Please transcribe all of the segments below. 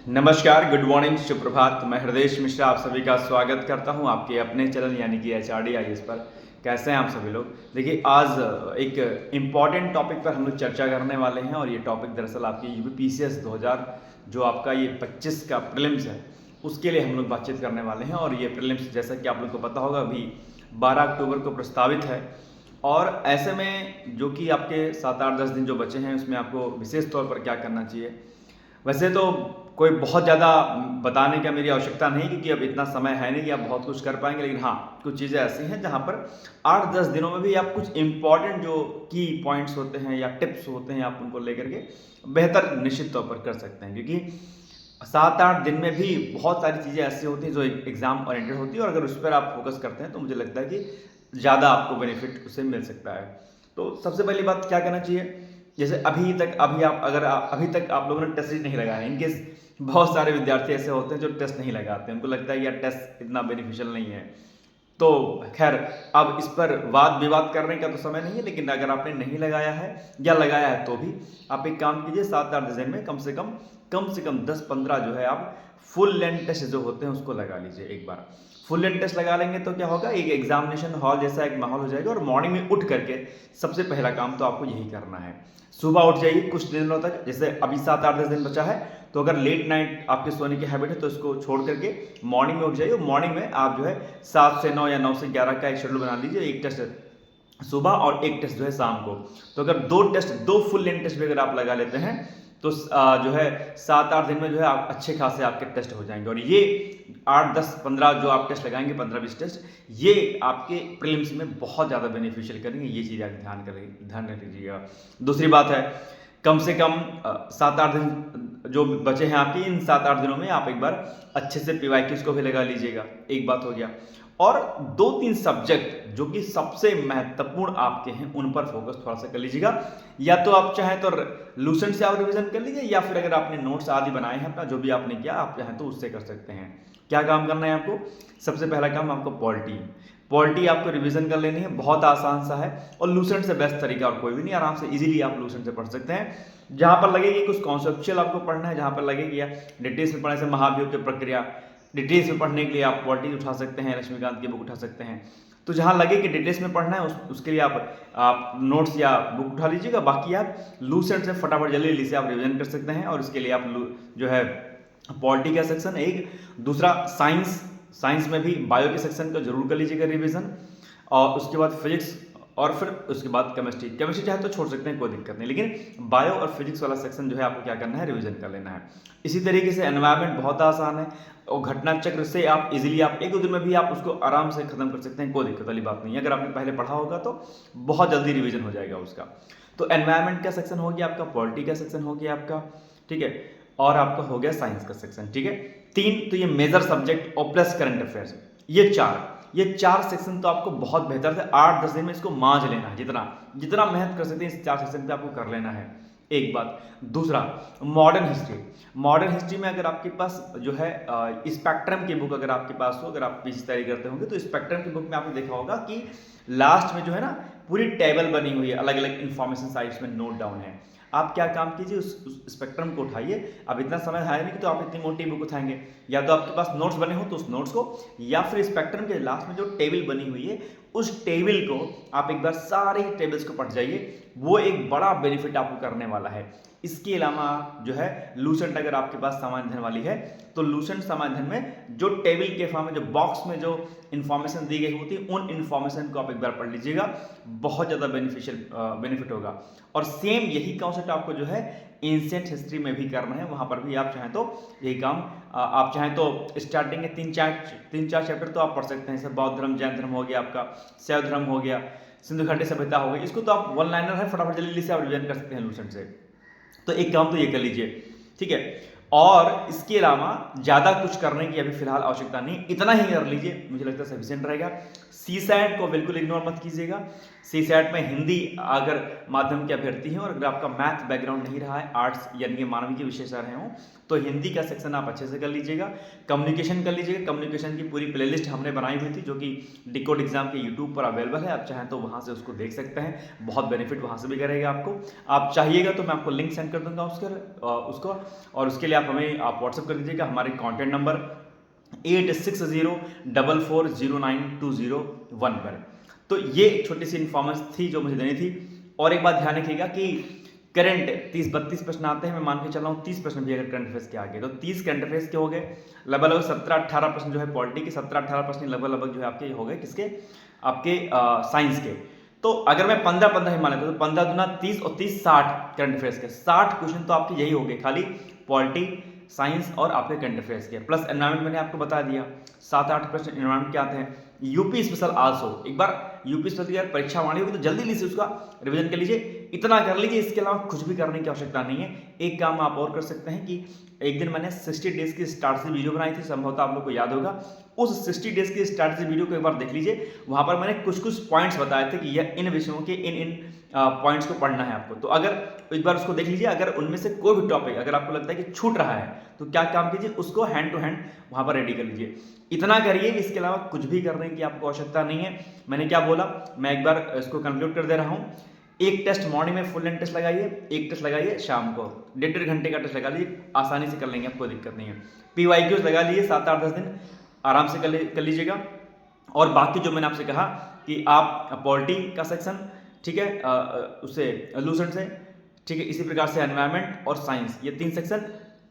नमस्कार, good morning, सुप्रभात। मैं हृदयेश मिश्रा आप सभी का स्वागत करता हूं आपके अपने चैनल यानी कि एचआरडी आईएएस पर। कैसे हैं आप सभी लोग? देखिए, आज एक इम्पॉर्टेंट टॉपिक पर हम लोग चर्चा करने वाले हैं और ये टॉपिक दरअसल आपकी यूपीपीसीएस 2000 जो आपका ये 25 का प्रीलिम्स है, उसके लिए हम लोग बातचीत करने वाले हैं। और ये प्रीलिम्स जैसा कि आप लोग को पता होगा अभी 12 अक्टूबर को प्रस्तावित है। और ऐसे में जो कि आपके 7-8-10 दिन जो बचे हैं उसमें आपको विशेष तौर पर क्या करना चाहिए। वैसे तो कोई बहुत ज़्यादा बताने का मेरी आवश्यकता नहीं, क्योंकि अब इतना समय है नहीं कि आप बहुत कुछ कर पाएंगे। लेकिन हाँ, कुछ चीज़ें ऐसी हैं जहाँ पर 8-10 दिनों में भी आप कुछ इम्पॉर्टेंट जो की पॉइंट्स होते हैं या टिप्स होते हैं, आप उनको लेकर के बेहतर निश्चित तौर पर कर सकते हैं। क्योंकि 7-8 दिन में भी बहुत सारी चीज़ें ऐसी होती हैं जो एग्जाम ओरिएंटेड होती है, और अगर उस पर आप फोकस करते हैं तो मुझे लगता है कि ज़्यादा आपको बेनिफिट उससे मिल सकता है। तो सबसे पहली बात क्या करना चाहिए, जैसे अभी तक आप लोगों ने टेस्ट नहीं लगाया है, इनकेस बहुत सारे विद्यार्थी ऐसे होते हैं जो टेस्ट नहीं लगाते, उनको लगता है यार टेस्ट इतना बेनिफिशियल नहीं है। तो खैर, अब इस पर वाद विवाद करने का तो समय नहीं है, लेकिन अगर आपने नहीं लगाया है या लगाया है तो भी आप एक काम कीजिए, 7-8 दिन में कम से कम 10-15 जो है आप फुल लेंथ टेस्ट जो होते हैं उसको लगा लीजिए। एक बार फुल लेंथ टेस्ट लगा लेंगे तो क्या होगा, एक एग्जामिनेशन हॉल जैसा एक माहौल हो जाएगा। और मॉर्निंग में उठ करके सबसे पहला काम तो आपको यही करना है, सुबह उठ जाइए कुछ दिनों तक। जैसे अभी 7-8-10 दिन बचा है, तो अगर लेट नाइट आपके सोने की हैबिट है तो इसको छोड़ करके मॉर्निंग में उठ जाइए। मॉर्निंग में आप जो है 7 से 9 या 9 से 11 का एक शेड्यूल बना लीजिए, एक टेस्ट सुबह और एक टेस्ट जो है शाम को। तो अगर दो फुल लेंथ टेस्ट भी अगर आप लगा लेते हैं तो जो है 7-8 दिन में जो है आप अच्छे खासे आपके टेस्ट हो जाएंगे। और ये 8-10-15 जो आप टेस्ट लगाएंगे, 15-20 टेस्ट, ये आपके प्रीलिम्स में बहुत ज़्यादा बेनिफिशियल करेंगे। ये चीज़ आप ध्यान रखिएगा। दूसरी बात है, कम से कम 7-8 दिन जो बचे हैं आपके, इन 7-8 दिनों में आप एक बार अच्छे से पीवाईक्यूज को भी लगा लीजिएगा। एक बात हो गया। और 2-3 सब्जेक्ट जो कि सबसे महत्वपूर्ण आपके हैं उन पर फोकस थोड़ा सा कर लीजिएगा। या तो आप चाहें तो लूसेंट से आप रिवीजन कर लीजिए, या फिर अगर आपने नोट्स आदि बनाए हैं अपना जो भी आपने किया, आप चाहें तो उससे कर सकते हैं। क्या काम करना है आपको? सबसे पहला काम आपको पॉलिटी आपको रिवीजन कर लेनी है। बहुत आसान सा है और लूसेंट से बेस्ट तरीका और कोई भी नहीं। आराम से इजीली आप लूसेंट से पढ़ सकते हैं। जहां पर लगेगी कुछ कॉन्सेप्चुअल आपको पढ़ना है, जहां पर लगेगी या डिटेल्स में पढ़ने से महाभियोग की प्रक्रिया, डिटेल्स में पढ़ने के लिए आप पॉलिटी उठा सकते हैं, लक्ष्मीकांत की बुक उठा सकते हैं। तो जहां लगे कि डिटेल्स में पढ़ना है उसके लिए आप नोट्स या बुक उठा लीजिएगा। बाकी आप लूसेंट से फटाफट जल्दी से आप रिवीजन कर सकते हैं। और इसके लिए आप जो है पॉलिटी का सेक्शन एक, दूसरा साइंस में भी बायो के सेक्शन का जरूर कर लीजिएगा रिवीजन, और उसके बाद फिजिक्स, और फिर उसके बाद केमिस्ट्री चाहे तो छोड़ सकते हैं, कोई दिक्कत नहीं। लेकिन बायो और फिजिक्स वाला सेक्शन जो है आपको क्या करना है, रिवीजन कर लेना है। इसी तरीके से एनवायरनमेंट बहुत आसान है, और घटना चक्र से आप इजीली आप 1-2 दिन में भी आप उसको आराम से खत्म कर सकते हैं, कोई दिक्कत वाली बात नहीं है। अगर आपने पहले पढ़ा होगा तो बहुत जल्दी रिवीजन हो जाएगा उसका। तो एनवायरनमेंट का सेक्शन हो गया आपका, पॉलिटी का सेक्शन हो गया आपका, ठीक है, और आपका हो गया साइंस का सेक्शन, ठीक है। 3 तो ये मेजर सब्जेक्ट और प्लस करंट अफेयर्स, ये चार सेक्शन तो आपको बहुत बेहतर से 8-10 दिन में इसको मांझ लेना है। जितना मेहनत कर सकते हैं इस 4 सेक्शन पे आपको कर लेना है। एक बात। दूसरा, मॉडर्न हिस्ट्री में अगर आपके पास जो है स्पेक्ट्रम की बुक अगर आपके पास हो, अगर आप पीजी तैयारी करते होंगे तो स्पेक्ट्रम की बुक में आपने देखा होगा कि लास्ट में जो है ना पूरी टेबल बनी हुई है, अलग अलग इंफॉर्मेशन साइट्स में नोट डाउन है। आप क्या काम कीजिए, उस स्पेक्ट्रम को उठाइए। अब इतना समय है नहीं कि तो आप इतनी मोटी बुक उठाएंगे, या तो आपके पास नोट्स बने हो तो उस नोट्स को, या फिर स्पेक्ट्रम के लास्ट में जो टेबल बनी हुई है उस टेबल को आप एक बार सारे टेबल्स को पढ़ जाइए। वो एक बड़ा बेनिफिट आपको करने वाला है। इसके अलावा जो है लूसेंट अगर आपके पास सामान्य अध्ययन वाली है तो लूसेंट सामान्य अध्ययन में जो टेबल के फॉर्म में जो बॉक्स में जो इन्फॉर्मेशन दी गई होती है उन इन्फॉर्मेशन को आप एक बार पढ़ लीजिएगा, बहुत ज़्यादा बेनिफिट होगा। और सेम यही कॉन्सेप्ट आपको जो है एंशिएंट हिस्ट्री में भी करना है। वहां पर भी आप चाहें तो यही काम आप चाहें तो स्टार्टिंग के 3-4 चैप्टर तो आप पढ़ सकते हैं। जैसे बौद्ध धर्म, जैन धर्म हो गया, आपका शैव धर्म हो गया, सिंधु घाटी सभ्यता हो गई, इसको तो आप वन लाइनर है, फटाफट जल्दी से आप रिवीजन कर सकते हैं लूसेंट से। तो एक काम तो ये कर लीजिए, ठीक है। और इसके अलावा ज़्यादा कुछ करने की अभी फिलहाल आवश्यकता नहीं, इतना ही कर लीजिए, मुझे लगता है सफिशिएंट रहेगा। सी सैट को बिल्कुल इग्नोर मत कीजिएगा। सी सैट में हिंदी अगर माध्यम के अभ्यर्थी हैं और अगर आपका मैथ बैकग्राउंड नहीं रहा है, आर्ट्स यानी कि मानविक विषय से रहे हों, तो हिंदी का सेक्शन आप अच्छे से कर लीजिएगा। कम्युनिकेशन कर लीजिएगा। कम्युनिकेशन की पूरी प्लेलिस्ट हमने बनाई हुई थी जो कि डिकोड एग्जाम के यूट्यूब पर अवेलेबल है, आप चाहें तो वहाँ से उसको देख सकते हैं, बहुत बेनिफिट वहाँ से भी करेगा आपको। आप चाहिएगा तो मैं आपको लिंक सेंड कर दूंगा उसको, और उसके लिए आप हमें व्हाट्सअप कर दीजिएगा हमारे कॉन्टैक्ट नंबर 8604440920 पर। तो ये एक छोटी सी इन्फॉर्मेशन थी जो मुझे देनी थी। और एक बात ध्यान रखिएगा कि करंट 30-32 प्रश्न आते हैं, मैं मान के चल रहा हूँ 30 प्रश्न भी अगर करंट अफेयर्स के आगे, तो 30 करंट अफेयर्स के हो गए, लगभग 17-18 प्रश्न जो है पॉलिटी के, 17-18 प्रश्न लगभग जो है आपके हो गए किसके, आपके साइंस के। तो अगर मैं 15-15 ही मान लेता हूँ तो 15 दूना 30 और 30 60 करंट अफेयर्स के 60 क्वेश्चन तो आपके यही हो गए, खाली पॉलिटी, साइंस और आपके करंट अफेयर्स के। प्लस एनवायरमेंट मैंने आपको बता दिया, 7-8 प्रश्न एनवायरमेंट के आते हैं। यूपी स्पेशल आल्सो, एक बार यूपी स्पेशल की परीक्षा वाली होगी तो जल्दी लीजिए, उसका रिवीजन कर लीजिए, इतना कर लीजिए, इसके अलावा कुछ भी करने की आवश्यकता नहीं है। एक काम आप और कर सकते हैं कि एक दिन मैंने 60 डेज की स्ट्रैटेजी वीडियो बनाई थी, संभवतः आप लोग को याद होगा। उस 60 डेज की स्ट्रैटेजी वीडियो को एक बार देख लीजिए, वहां पर मैंने कुछ कुछ पॉइंट्स बताए थे कि यह इन विषयों के इन पॉइंट्स को पढ़ना है आपको। तो अगर एक बार उसको देख लीजिए, अगर उनमें से कोई भी टॉपिक अगर आपको लगता है कि छूट रहा है तो क्या काम कीजिए, उसको हैंड टू हैंड वहां पर रेडी कर लीजिए। इतना करिए, इसके अलावा कुछ भी करने की आपको आवश्यकता नहीं है। मैंने क्या बोला, मैं एक बार इसको कंक्लूड कर दे रहा हूं। एक टेस्ट मॉर्निंग में फुल लेंथ टेस्ट लगाइए, एक टेस्ट लगाइए शाम को, 1.5 घंटे का टेस्ट लगा लीजिए, आसानी से कर लेंगे, आपको दिक्कत नहीं है। PYQs लगा लीजिए, 7-8-10 दिन आराम से कर लीजिएगा। और बाकी जो मैंने आपसे कहा कि आप पॉलिटी का सेक्शन, ठीक है, उससे लूसेंट से, ठीक है, इसी प्रकार से एनवायरमेंट और साइंस, ये 3 सेक्शन,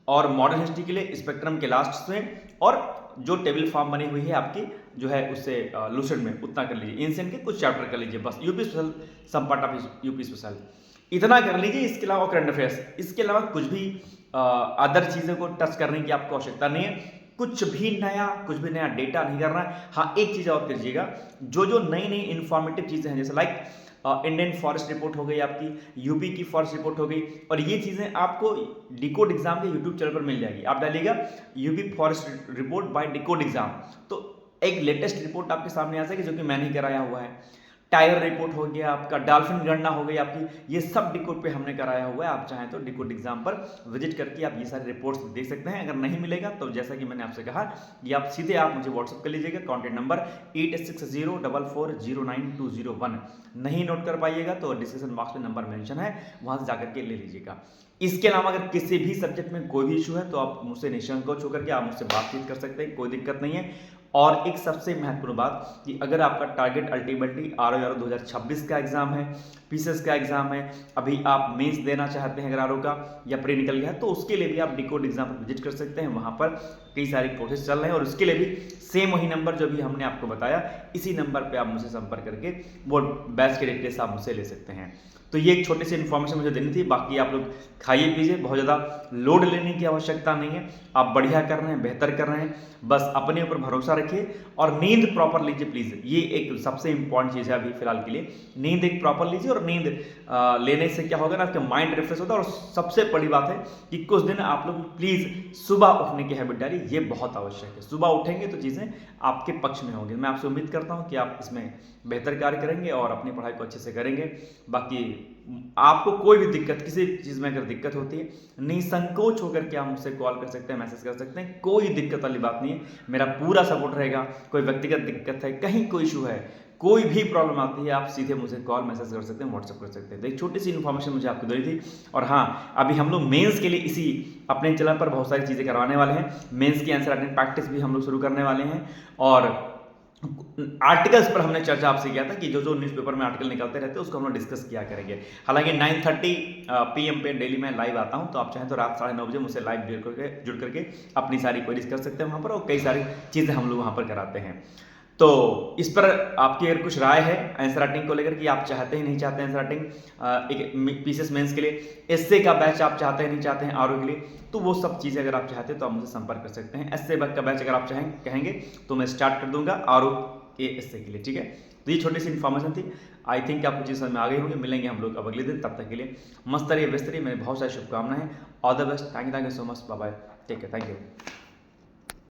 और मॉडर्न हिस्ट्री के लिए स्पेक्ट्रम के लास्ट में, और जो टेबल फॉर्म बनी हुई है आपकी जो है उससे लूसेंट में, उतना कर लीजिए। एंशिएंट के कुछ चैप्टर कर लीजिए बस, UP special, some part of UP special, इतना कर लीजिए। इसके अलावा करंट अफेयर्स, इसके अलावा कुछ भी अदर चीज़ों को टच करने की आपको आवश्यकता नहीं है। कुछ भी नया डेटा नहीं करना है। हाँ, एक चीज़ और कीजिएगा, जो नई इंफॉर्मेटिव चीज़ें हैं, जैसे लाइक इंडियन फॉरेस्ट रिपोर्ट हो गई आपकी, यूपी की फॉरेस्ट रिपोर्ट हो गई, और ये चीज़ें आपको डिकोड एग्जाम के यूट्यूब चैनल पर मिल जाएगी। आप डालिएगा UP forest report by decode exam, तो एक लेटेस्ट रिपोर्ट आपके सामने आ जाएगी जो कि मैंने ही कराया हुआ है। टायर रिपोर्ट हो गया आपका, डॉल्फिन गणना हो गई आपकी, ये सब डिकोड पे हमने कराया हुआ है। आप चाहें तो डिकोड एग्जाम पर विजिट करके आप ये सारे रिपोर्ट्स देख सकते हैं। अगर नहीं मिलेगा तो जैसा कि मैंने आपसे कहा, ये आप सीधे मुझे व्हाट्सअप कर लीजिएगा, कॉन्टैक्ट नंबर 8604440920 नहीं नोट कर पाइएगा तो डिस्क्रिप्शन बॉक्स में नंबर मेंशन है, वहां से जाकर के ले लीजिएगा। इसके अलावा अगर किसी भी सब्जेक्ट में कोई भी इशू है तो आप मुझसे निसंकोच होकर के आप मुझसे बातचीत कर सकते हैं, कोई दिक्कत नहीं है। और एक सबसे महत्वपूर्ण बात कि अगर आपका टारगेट अल्टीमेटली RO 2026 का एग्जाम है, पीसीएस का एग्जाम है, अभी आप मेंस देना चाहते हैं अगर RO का या प्री निकल गया है, तो उसके लिए भी आप डिकोड एग्जाम पर विजिट कर सकते हैं। वहां पर कई सारी कोर्सेज चल रहे हैं और उसके लिए भी सेम वही नंबर जो भी हमने आपको बताया, इसी नंबर पर आप मुझसे संपर्क करके वो बैच के डिटेल्स आप मुझसे ले सकते हैं। तो ये एक छोटी सी इन्फॉर्मेशन मुझे देनी थी। बाकी आप लोग खाइए पीजिए, बहुत ज़्यादा लोड लेने की आवश्यकता नहीं है, आप बढ़िया कर रहे हैं, बेहतर कर रहे हैं, बस अपने ऊपर भरोसा रखिए और नींद प्रॉपर लीजिए प्लीज़। ये एक सबसे इंपॉर्टेंट चीज़ है अभी फिलहाल के लिए, नींद एक प्रॉपर लीजिए। और नींद लेने से क्या होगा ना, आपका माइंड रिफ्रेश होता है। और सबसे बड़ी बात है कि कुछ दिन आप लोग प्लीज़ सुबह उठने की हैबिट डालिए, ये बहुत आवश्यक है। सुबह उठेंगे तो चीज़ें आपके पक्ष में होंगी। मैं आपसे उम्मीद करता हूँ कि आप इसमें बेहतर कार्य करेंगे और अपनी पढ़ाई को अच्छे से करेंगे। बाकी आपको कोई भी दिक्कत, किसी चीज़ में अगर दिक्कत होती है, निसंकोच होकर के आप मुझसे कॉल कर सकते हैं, मैसेज कर सकते हैं, कोई दिक्कत वाली बात नहीं है, मेरा पूरा सपोर्ट रहेगा। कोई व्यक्तिगत दिक्कत है, कहीं कोई इशू है, कोई भी प्रॉब्लम आती है, आप सीधे मुझे कॉल मैसेज कर सकते हैं, व्हाट्सअप कर सकते हैं। तो एक छोटी सी इन्फॉर्मेशन मुझे आपको देनी थी। और हाँ, अभी हम लोग मेंस के लिए इसी अपने चैनल पर बहुत सारी चीज़ें करवाने वाले हैं। मेंस की आंसर राइटिंग प्रैक्टिस भी हम लोग शुरू करने वाले हैं। और आर्टिकल्स पर हमने चर्चा आपसे किया था कि जो न्यूज़पेपर में आर्टिकल निकलते रहते हैं उसको हम लोग डिस्कस किया करेंगे। हालांकि 9:30 PM पे डेली मैं लाइव आता हूं, तो आप चाहें तो रात 9:30 बजे मुझसे लाइव जुड़ करके अपनी सारी क्वेरीज कर सकते हैं वहां पर, और कई सारी चीज़ें हम लोग वहां पर कराते हैं। तो इस पर आपकी अगर कुछ राय है आंसर राइटिंग को लेकर कि आप चाहते हैं नहीं चाहते हैं आंसर राइटिंग एक पीसीएस मेंस के लिए, एसए का बैच आप चाहते हैं नहीं चाहते हैं आरओ के लिए, तो वो सब चीज़ें अगर आप चाहते हैं तो आप मुझसे संपर्क कर सकते हैं। एसए का बैच अगर आप कहेंगे तो मैं स्टार्ट कर दूंगा आरओ के एसए के लिए, ठीक है। तो ये छोटी सी इन्फॉर्मेशन थी, आई थिंक आपको चीज़ समझ में आ गई होंगी। मिलेंगे हम लोग अब अगले दिन, तब तक के लिए मस्त रहिए, व्यस्त रहिए, मेरी बहुत सारी शुभकामनाएं। All the best, thank you so much, bye bye, take care, thank you.